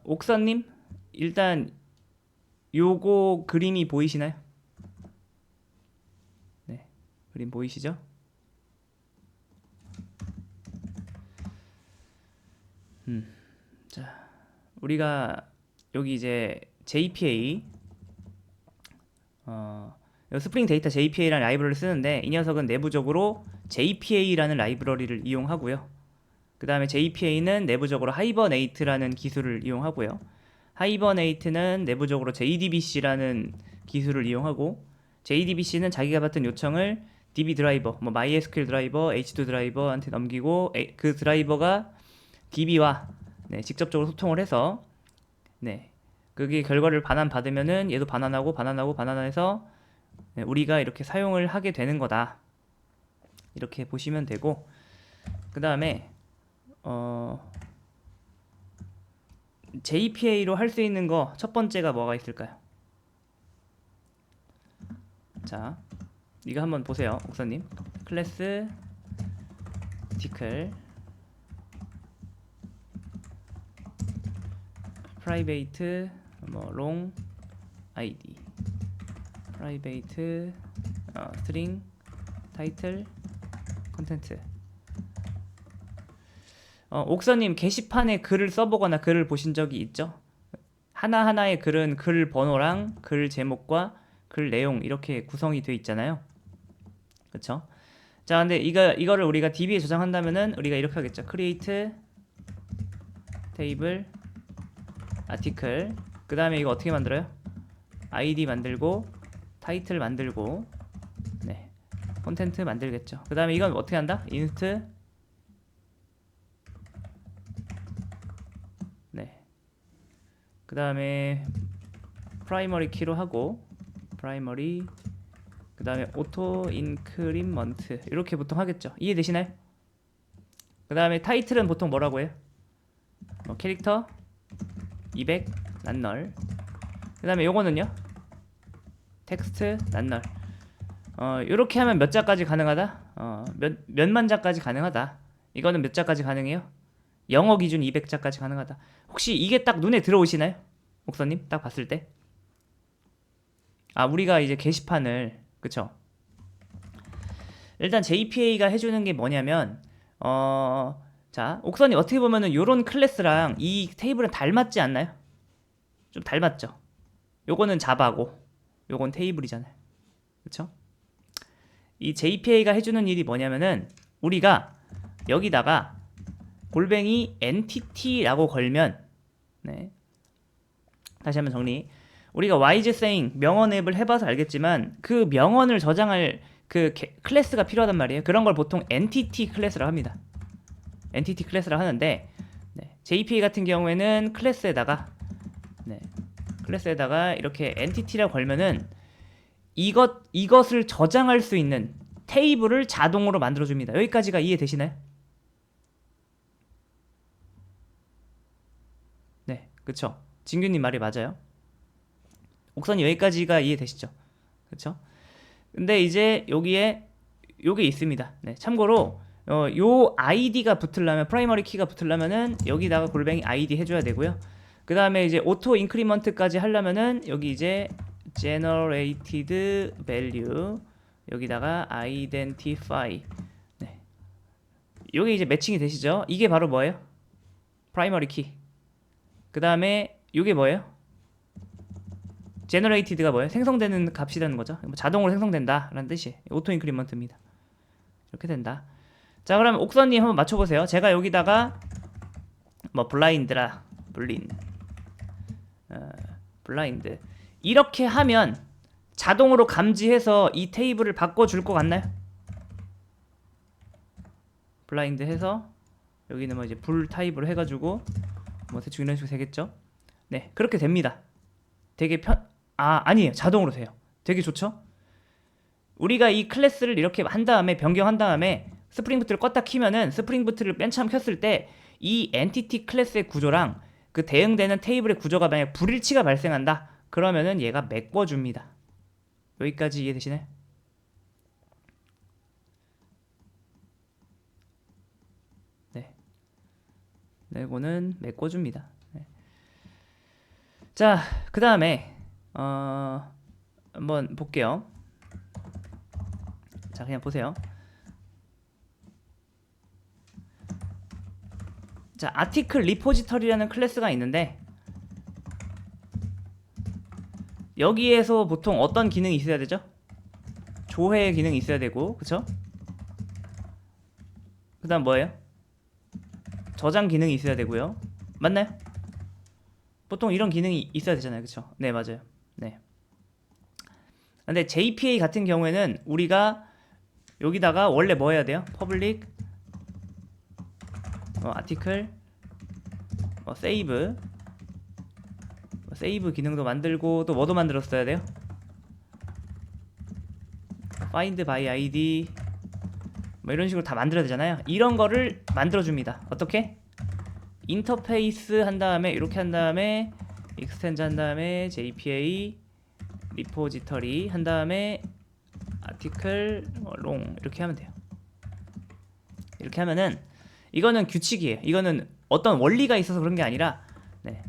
옥선님, 일단 요거 그림이 보이시나요? 네, 그림 보이시죠? 자, 우리가 여기 이제 JPA, 스프링 데이터 JPA라는 라이브러리를 쓰는데 이 녀석은 내부적으로 JPA라는 라이브러리를 이용하고요. 그 다음에 JPA는 내부적으로 하이버네이트라는 기술을 이용하고요. 하이버네이트는 내부적으로 JDBC라는 기술을 이용하고, JDBC는 자기가 받은 요청을 DB 드라이버, 뭐 MySQL 드라이버, H2 드라이버한테 넘기고 그 드라이버가 DB와 직접적으로 소통을 해서 그게 결과를 반환받으면은 얘도 반환하고 반환해서 우리가 이렇게 사용을 하게 되는 거다. 이렇게 보시면 되고, 그 다음에 JPA로 할 수 있는 거 첫 번째가 뭐가 있을까요? 자, 이거 한번 보세요, 옥사님. 클래스 티클 프라이베이트 롱 아이디 프라이베이트 스트링 타이틀 컨텐트. 옥사님 게시판에 글을 써보거나 글을 보신 적이 있죠? 하나하나의 글은 글 번호랑 글 제목과 글 내용 이렇게 구성이 되어 있잖아요. 그쵸? 자, 근데 이거를 우리가 DB에 저장한다면은 우리가 이렇게 하겠죠. create 테이블 아티클. 그 다음에 이거 어떻게 만들어요? ID 만들고 타이틀 만들고 콘텐트 만들겠죠. 그 다음에 이건 어떻게 한다? inst 그 다음에 프라이머리 키로 하고 프라이머리, 그 다음에 오토 인크리먼트 이렇게 보통 하겠죠. 이해되시나요? 그 다음에 타이틀은 보통 뭐라고 해요? 캐릭터 200 난널. 그 다음에 요거는요, 텍스트 난널. 요렇게 하면 몇 자까지 가능하다? 몇만 자까지 가능하다. 이거는 몇 자까지 가능해요? 영어 기준 200자까지 가능하다. 혹시 이게 딱 눈에 들어오시나요? 목사님 딱 봤을 때? 우리가 이제 게시판을, 그쵸? 일단 JPA가 해주는 게 뭐냐면, 자, 옥선이 어떻게 보면은 요런 클래스랑 이 테이블은 닮았지 않나요? 좀 닮았죠? 요거는 자바고 요건 테이블이잖아요. 그쵸? 이 JPA가 해주는 일이 뭐냐면은, 우리가 여기다가 골뱅이 entity라고 걸면, 다시 한번 정리. 우리가 yzSaying 명언 앱을 해봐서 알겠지만 그 명언을 저장할 그 클래스가 필요하단 말이에요. 그런 걸 보통 entity 클래스라 합니다. entity 클래스라 하는데, JPA 같은 경우에는 클래스에다가 이렇게 entity라고 걸면은 이것을 저장할 수 있는 테이블을 자동으로 만들어줍니다. 여기까지가 이해되시나요? 네, 그쵸. 진규님 말이 맞아요. 옥선이 여기까지가 이해되시죠? 그쵸? 근데 이제 여기에 요게 있습니다. 참고로 요 아이디가 붙으려면, 프라이머리 키가 붙으려면은 여기다가 골뱅이 아이디 해줘야 되고요. 그 다음에 이제 오토 인크리먼트까지 하려면은 여기 이제 generated value 여기다가 identify. 요게 이제 매칭이 되시죠? 이게 바로 뭐예요? 프라이머리 키. 그 다음에 요게 뭐예요? generated가 뭐예요? 생성되는 값이라는 거죠. 자동으로 생성된다 라는 뜻이에요. 오토 인크리먼트입니다. 이렇게 된다. 자, 그럼 옥선님 한번 맞춰보세요. 제가 여기다가 블라인드라 블라인드 이렇게 하면 자동으로 감지해서 이 테이블을 바꿔줄 것 같나요? 블라인드 해서 여기는 이제 불 타입으로 해가지고 대충 이런 식으로 되겠죠? 네, 그렇게 됩니다. 되게 아니에요. 자동으로 돼요. 되게 좋죠? 우리가 이 클래스를 이렇게 한 다음에 변경한 다음에 스프링부트를 껐다 키면은 스프링부트를 맨 처음 켰을 때 이 엔티티 클래스의 구조랑 그 대응되는 테이블의 구조가 만약 불일치가 발생한다. 그러면은 얘가 메꿔줍니다. 여기까지 이해되시나요? 네. 이거는 메꿔줍니다. 자, 그 다음에 한번 볼게요. 자, 그냥 보세요. 자, 아티클 리포지터리라는 클래스가 있는데 여기에서 보통 어떤 기능이 있어야 되죠? 조회 기능이 있어야 되고, 그쵸? 그 다음 뭐예요? 저장 기능이 있어야 되고요. 맞나요? 보통 이런 기능이 있어야 되잖아요, 그쵸? 네, 맞아요. 네. 근데 JPA 같은 경우에는 우리가 여기다가 원래 뭐 해야 돼요? 퍼블릭 아티클 세이브 기능도 만들고 또 뭐도 만들었어야 돼요? find by id 뭐 이런 식으로 다 만들어야 되잖아요. 이런 거를 만들어줍니다. 어떻게? 인터페이스 한 다음에 이렇게 한 다음에 익스텐즈 한 다음에 JPA 리포지터리 한 다음에 아티클 롱 이렇게 하면 돼요. 이렇게 하면은 이거는 규칙이에요. 이거는 어떤 원리가 있어서 그런 게 아니라 네.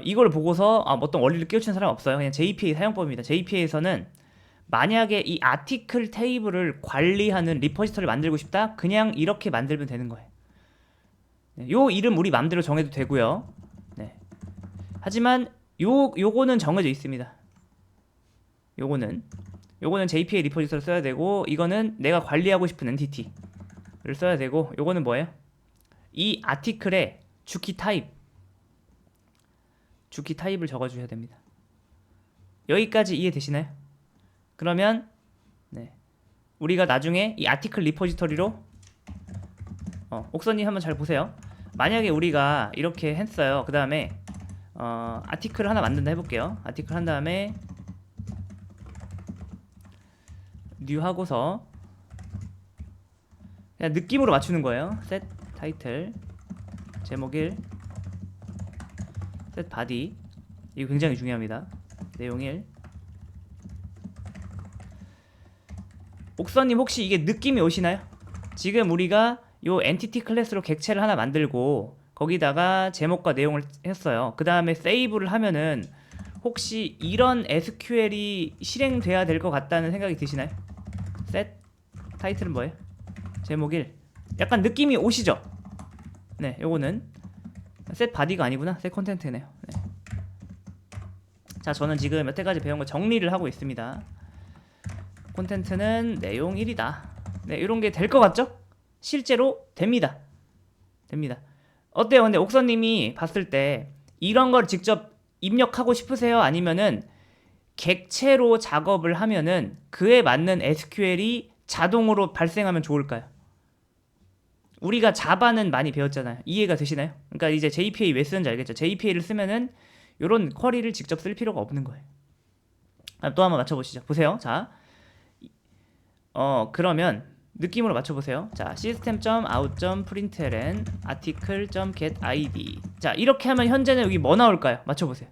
이걸 보고서 어떤 원리를 끼우치는 사람 없어요. 그냥 JPA 사용법입니다. JPA에서는 만약에 이 아티클 테이블을 관리하는 리포지터리를 만들고 싶다? 그냥 이렇게 만들면 되는 거예요. 네, 요 이름 우리 맘대로 정해도 되고요. 네. 하지만 요거는 정해져 있습니다. 요거는 JPA 리포지터리를 써야 되고 이거는 내가 관리하고 싶은 엔티티를 써야 되고 요거는 뭐예요? 이 아티클의 주키 타입을 적어주셔야 됩니다. 여기까지 이해되시나요? 그러면 네. 우리가 나중에 이 아티클 리포지터리로 옥선님 한번 잘 보세요. 만약에 우리가 이렇게 했어요. 그 다음에 아티클 하나 만든다 해볼게요. 아티클 한 다음에 뉴 하고서 그냥 느낌으로 맞추는 거예요. set 타이틀 제목 1 set body 이거 굉장히 중요합니다. 내용 1 옥선님 혹시 이게 느낌이 오시나요? 지금 우리가 요 엔티티 클래스로 객체를 하나 만들고 거기다가 제목과 내용을 했어요. 그 다음에 세이브를 하면은 혹시 이런 SQL이 실행돼야 될 것 같다는 생각이 드시나요? set 타이틀은 뭐예요? 제목 1 약간 느낌이 오시죠? 네, 요거는 set body가 아니구나. set content네요. 네. 자, 저는 지금 여태까지 배운 거 정리를 하고 있습니다. 콘텐츠는 내용 1이다. 네, 이런 게 될 것 같죠? 실제로 됩니다. 어때요? 근데 옥선님이 봤을 때 이런 걸 직접 입력하고 싶으세요? 아니면은 객체로 작업을 하면은 그에 맞는 SQL이 자동으로 발생하면 좋을까요? 우리가 자바는 많이 배웠잖아요. 이해가 되시나요? 그러니까 이제 JPA 왜 쓰는지 알겠죠? JPA를 쓰면은 이런 쿼리를 직접 쓸 필요가 없는 거예요. 또 한번 맞춰보시죠. 보세요. 자, 그러면 느낌으로 맞춰보세요. 자, system.out.println article.getID. 자, 이렇게 하면 현재는 여기 뭐 나올까요? 맞춰보세요.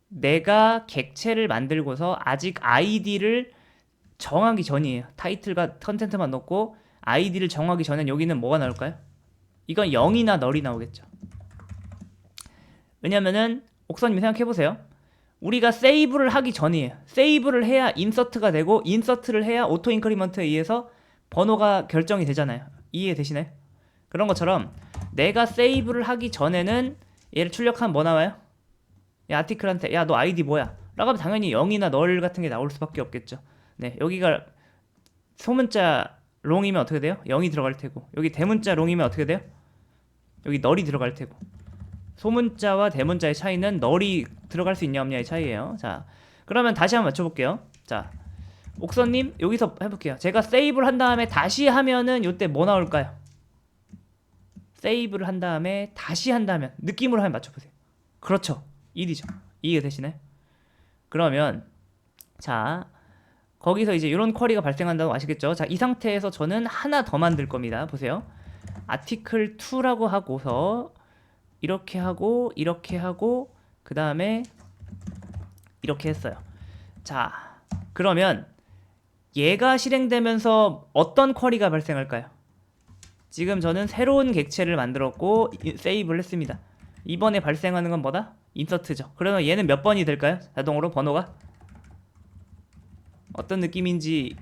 내가 객체를 만들고서 아직 ID를 정하기 전이에요. 타이틀과 컨텐트만 넣고 ID를 정하기 전엔 여기는 뭐가 나올까요? 이건 0이나 널이 나오겠죠. 왜냐면은 옥선님이 생각해보세요. 우리가 세이브를 하기 전이에요. 세이브를 해야 인서트가 되고 인서트를 해야 오토 인크리먼트에 의해서 번호가 결정이 되잖아요. 이해되시나요? 그런 것처럼 내가 세이브를 하기 전에는 얘를 출력하면 뭐 나와요? 야, 아티클한테 야, 너 아이디 뭐야? 라고 하면 당연히 0이나 널 같은 게 나올 수밖에 없겠죠. 네, 여기가 소문자 롱이면 어떻게 돼요? 0이 들어갈 테고, 여기 대문자 롱이면 어떻게 돼요? 여기 널이 들어갈 테고. 소문자와 대문자의 차이는 널이 들어갈 수 있냐 없냐의 차이예요. 자, 그러면 다시 한번 맞춰볼게요. 자, 옥선님 여기서 해볼게요. 제가 세이브를 한 다음에 다시 하면은 요때 뭐 나올까요? 세이브를 한 다음에 다시 한다면 느낌으로 한번 맞춰보세요. 그렇죠, 1이죠. 이해가 되시나요? 그러면 자, 거기서 이제 이런 쿼리가 발생한다고 아시겠죠? 자, 이 상태에서 저는 하나 더 만들 겁니다. 보세요. article 2라고 하고서 이렇게 하고 그 다음에 이렇게 했어요. 자, 그러면 얘가 실행되면서 어떤 쿼리가 발생할까요? 지금 저는 새로운 객체를 만들었고 세이브를 했습니다. 이번에 발생하는 건 뭐다? 인서트죠. 그러면 얘는 몇 번이 될까요? 자동으로 번호가 어떤 느낌인지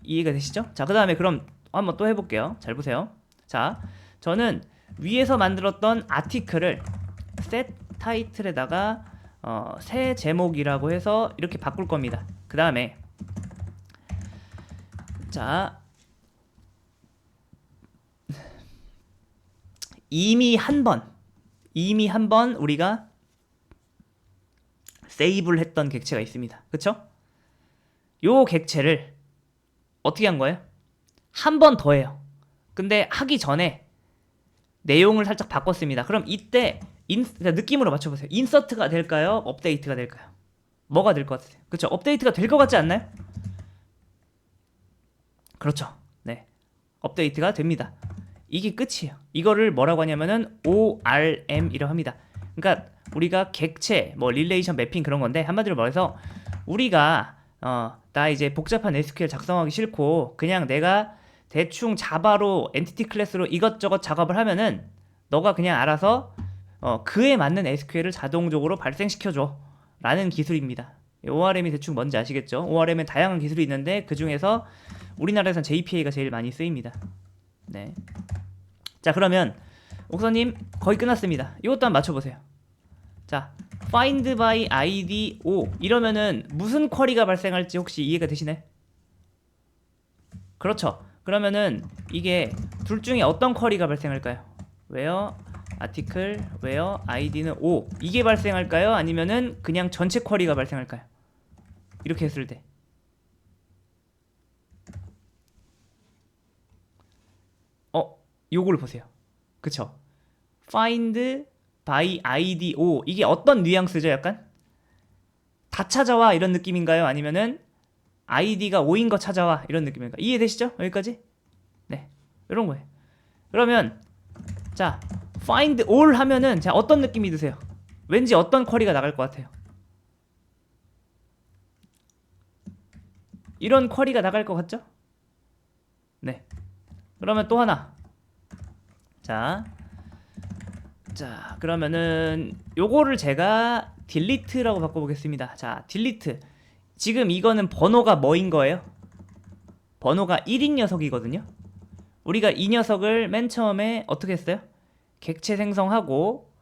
이해가 되시죠? 자, 그 다음에 그럼 한번 또 해볼게요. 잘 보세요. 자, 저는 위에서 만들었던 아티클을 set title에다가 새 제목이라고 해서 이렇게 바꿀 겁니다. 그 다음에 자, 이미 한 번 우리가 세이브를 했던 객체가 있습니다. 그쵸? 요 객체를 어떻게 한 거예요? 한 번 더 해요. 근데 하기 전에 내용을 살짝 바꿨습니다. 그럼 이때 그러니까 느낌으로 맞춰보세요. 인서트가 될까요? 업데이트가 될까요? 뭐가 될 것 같으세요? 그쵸? 업데이트가 될 것 같지 않나요? 그렇죠. 네, 업데이트가 됩니다. 이게 끝이에요. 이거를 뭐라고 하냐면은 ORM이라고 합니다. 그러니까 우리가 객체, 뭐 릴레이션 매핑 그런 건데 한마디로 말해서 우리가 나 이제 복잡한 SQL 작성하기 싫고 그냥 내가 대충 자바로 엔티티 클래스로 이것저것 작업을 하면은 너가 그냥 알아서 그에 맞는 SQL을 자동적으로 발생시켜줘 라는 기술입니다. ORM이 대충 뭔지 아시겠죠? ORM엔 다양한 기술이 있는데 그 중에서 우리나라에선 JPA가 제일 많이 쓰입니다. 네. 자, 그러면 옥서님 거의 끝났습니다. 이것도 한번 맞춰보세요. 자, find by id o 이러면은 무슨 쿼리가 발생할지 혹시 이해가 되시나요? 그렇죠. 그러면은 이게 둘 중에 어떤 쿼리가 발생할까요? where article where id는 o 이게 발생할까요? 아니면은 그냥 전체 쿼리가 발생할까요? 이렇게 했을 때 요걸 보세요. 그쵸? find by id o 이게 어떤 뉘앙스죠? 약간 다 찾아와 이런 느낌인가요? 아니면은 id가 5인 거 찾아와 이런 느낌인가요? 이해되시죠? 여기까지? 네, 이런 거예요. 그러면 자, find all 하면은 자, 어떤 느낌이 드세요? 왠지 어떤 쿼리가 나갈 것 같아요? 이런 쿼리가 나갈 것 같죠? 네. 그러면 또 하나. 자, 그러면은 요거를 제가 delete라고 바꿔보겠습니다. 자, delete. 지금 이거는 번호가 뭐인 거예요? 번호가 1인 녀석이거든요. 우리가 이 녀석을 맨 처음에 어떻게 했어요? 객체 생성하고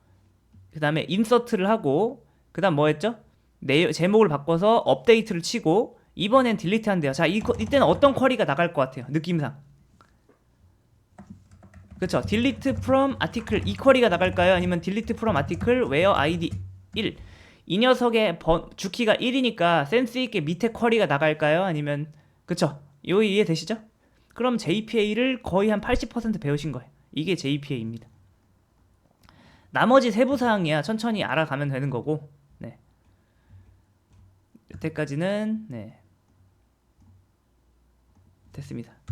그 다음에 인서트를 하고 그 다음 뭐 했죠? 제목을 바꿔서 업데이트를 치고 이번엔 딜리트 한대요. 자, 이때는 어떤 쿼리가 나갈 것 같아요? 느낌상. 그쵸? delete from article 이 쿼리가 나갈까요? 아니면 delete from article where id 1 이 녀석의 주키가 1이니까 센스 있게 밑에 쿼리가 나갈까요? 아니면 그쵸? 요 이해 되시죠? 그럼 JPA를 거의 한 80% 배우신 거예요. 이게 JPA입니다. 나머지 세부 사항이야 천천히 알아가면 되는 거고. 네. 여태까지는 네. 됐습니다.